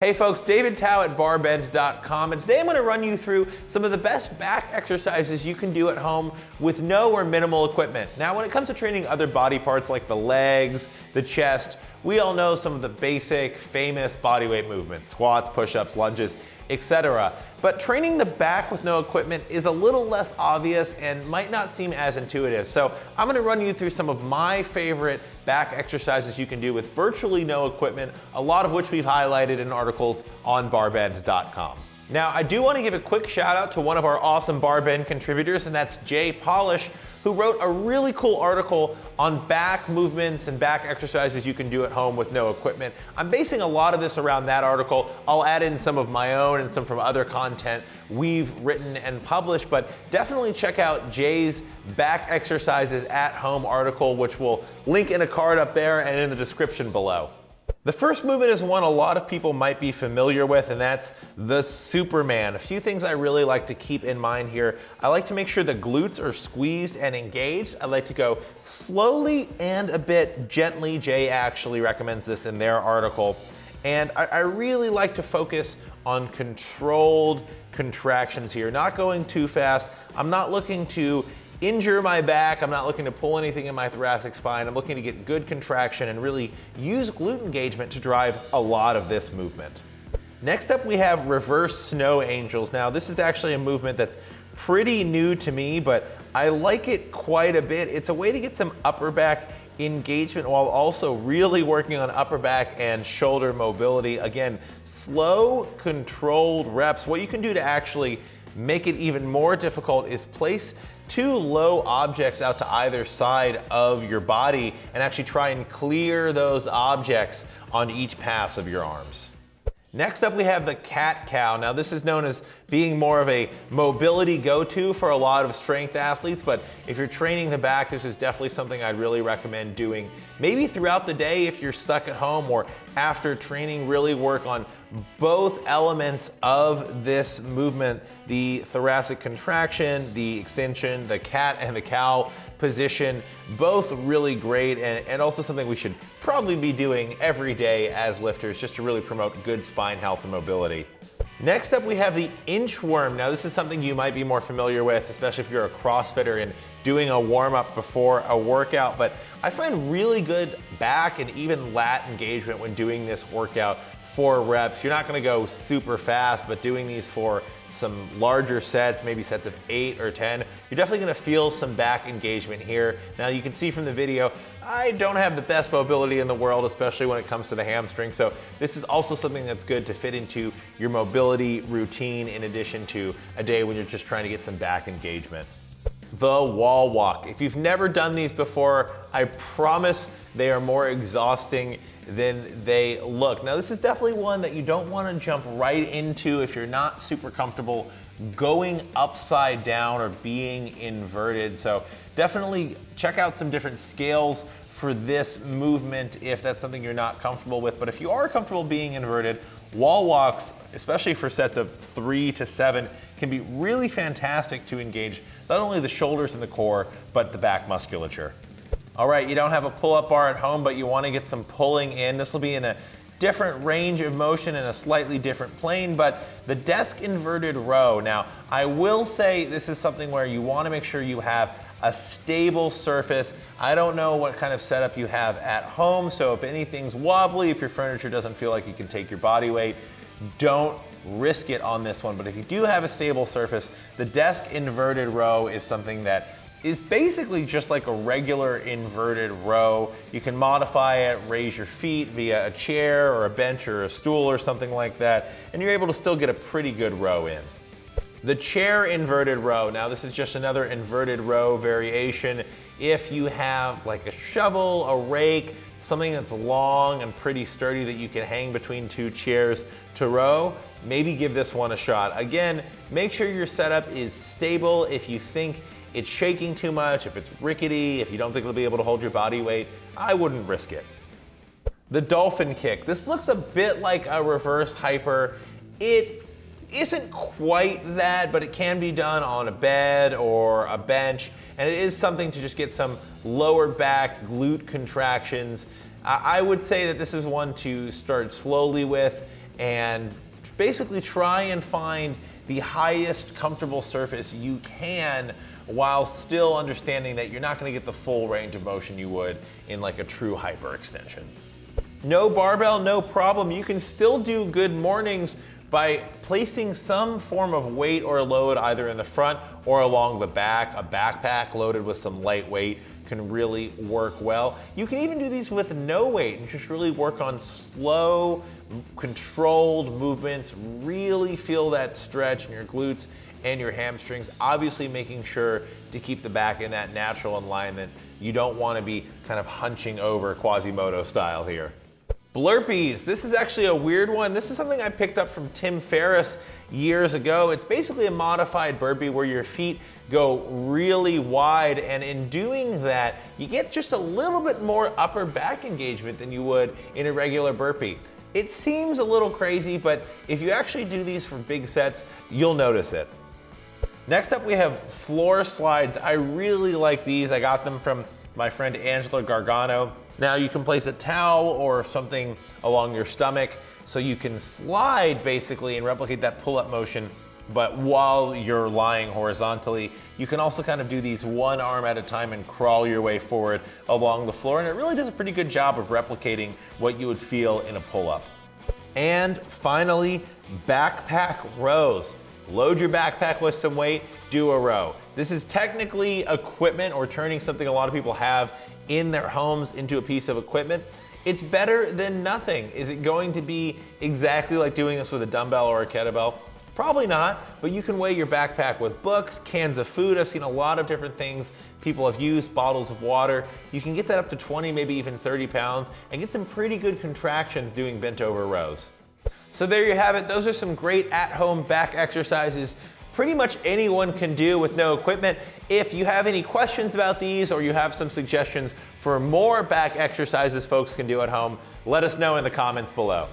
Hey folks, David Tao at BarBend.com, and today I'm going to run you through some of the best back exercises you can do at home with no or minimal equipment. Now, when it comes to training other body parts like the legs, the chest, we all know some of the basic, famous bodyweight movements, squats, push-ups, lunges, etc. But training the back with no equipment is a little less obvious and might not seem as intuitive. So I'm going to run you through some of my favorite back exercises you can do with virtually no equipment, a lot of which we've highlighted in articles on BarBend.com. Now, I do want to give a quick shout out to one of our awesome BarBend contributors, and that's Jay Polish, who wrote a really cool article on back movements and back exercises you can do at home with no equipment. I'm basing a lot of this around that article. I'll add in some of my own and some from other content we've written and published, but definitely check out Jay's back exercises at home article, which we'll link in a card up there and in the description below. The first movement is one a lot of people might be familiar with, and that's the Superman. A few things I really like to keep in mind here. I like to make sure the glutes are squeezed and engaged. I like to go slowly and a bit gently. Jay actually recommends this in their article. And I really like to focus on controlled contractions here, not going too fast. I'm not looking to injure my back. I'm not looking to pull anything in my thoracic spine. I'm looking to get good contraction and really use glute engagement to drive a lot of this movement. Next up, we have reverse snow angels. Now, this is actually a movement that's pretty new to me, but I like it quite a bit. It's a way to get some upper back engagement while also really working on upper back and shoulder mobility. Again, slow, controlled reps. What you can do to actually make it even more difficult is place two low objects out to either side of your body and actually try and clear those objects on each pass of your arms. Next up, we have the cat-cow. Now, this is known as being more of a mobility go-to for a lot of strength athletes, but if you're training the back, this is definitely something I'd really recommend doing. Maybe throughout the day if you're stuck at home, or after training, really work on both elements of this movement, the thoracic contraction, the extension, the cat and the cow position, both really great, and also something we should probably be doing every day as lifters just to really promote good spine health and mobility. Next up, we have the inchworm. Now, this is something you might be more familiar with, especially if you're a CrossFitter and doing a warm-up before a workout, but I find really good back and even lat engagement when doing this workout for reps. You're not gonna go super fast, but doing these for some larger sets, maybe sets of 8 or 10, you're definitely gonna feel some back engagement here. Now, you can see from the video, I don't have the best mobility in the world, especially when it comes to the hamstring, so this is also something that's good to fit into your mobility routine in addition to a day when you're just trying to get some back engagement. The wall walk. If you've never done these before, I promise they are more exhausting than they look. Now, this is definitely one that you don't want to jump right into if you're not super comfortable going upside down or being inverted. So definitely check out some different scales for this movement if that's something you're not comfortable with. But if you are comfortable being inverted, wall walks, especially for sets of 3 to 7, can be really fantastic to engage not only the shoulders and the core, but the back musculature. All right, you don't have a pull-up bar at home, but you want to get some pulling in. This will be in a different range of motion in a slightly different plane, but the desk inverted row. Now, I will say this is something where you want to make sure you have a stable surface. I don't know what kind of setup you have at home, so if anything's wobbly, if your furniture doesn't feel like you can take your body weight, don't risk it on this one. But if you do have a stable surface, the desk inverted row is something that is basically just like a regular inverted row. You can modify it, raise your feet via a chair or a bench or a stool or something like that, and you're able to still get a pretty good row in. The chair inverted row. Now, this is just another inverted row variation. If you have like a shovel, a rake, something that's long and pretty sturdy that you can hang between two chairs to row, maybe give this one a shot. Again, make sure your setup is stable. If you think it's shaking too much, if it's rickety, if you don't think it'll be able to hold your body weight, I wouldn't risk it. The Dolphin Kick. This looks a bit like a reverse hyper. It isn't quite that, but it can be done on a bed or a bench, and it is something to just get some lower back glute contractions. I would say that this is one to start slowly with and basically try and find the highest comfortable surface you can while still understanding that you're not going to get the full range of motion you would in like a true hyperextension. No barbell, no problem. You can still do good mornings by placing some form of weight or load either in the front or along the back. A backpack loaded with some light weight can really work well. You can even do these with no weight and just really work on slow, controlled movements, really feel that stretch in your glutes and your hamstrings, obviously making sure to keep the back in that natural alignment. You don't want to be kind of hunching over Quasimodo style here. Blurpees, this is actually a weird one. This is something I picked up from Tim Ferriss years ago. It's basically a modified burpee where your feet go really wide, and in doing that, you get just a little bit more upper back engagement than you would in a regular burpee. It seems a little crazy, but if you actually do these for big sets, you'll notice it. Next up, we have floor slides. I really like these. I got them from my friend Angela Gargano. Now you can place a towel or something along your stomach so you can slide basically and replicate that pull-up motion, but while you're lying horizontally. You can also kind of do these one arm at a time and crawl your way forward along the floor, and it really does a pretty good job of replicating what you would feel in a pull-up. And finally, backpack rows. Load your backpack with some weight, do a row. This is technically equipment or turning something a lot of people have in their homes into a piece of equipment. It's better than nothing. Is it going to be exactly like doing this with a dumbbell or a kettlebell? Probably not, but you can weigh your backpack with books, cans of food. I've seen a lot of different things people have used, bottles of water. You can get that up to 20, maybe even 30 pounds and get some pretty good contractions doing bent over rows. So there you have it. Those are some great at-home back exercises pretty much anyone can do with no equipment. If you have any questions about these or you have some suggestions for more back exercises folks can do at home, let us know in the comments below.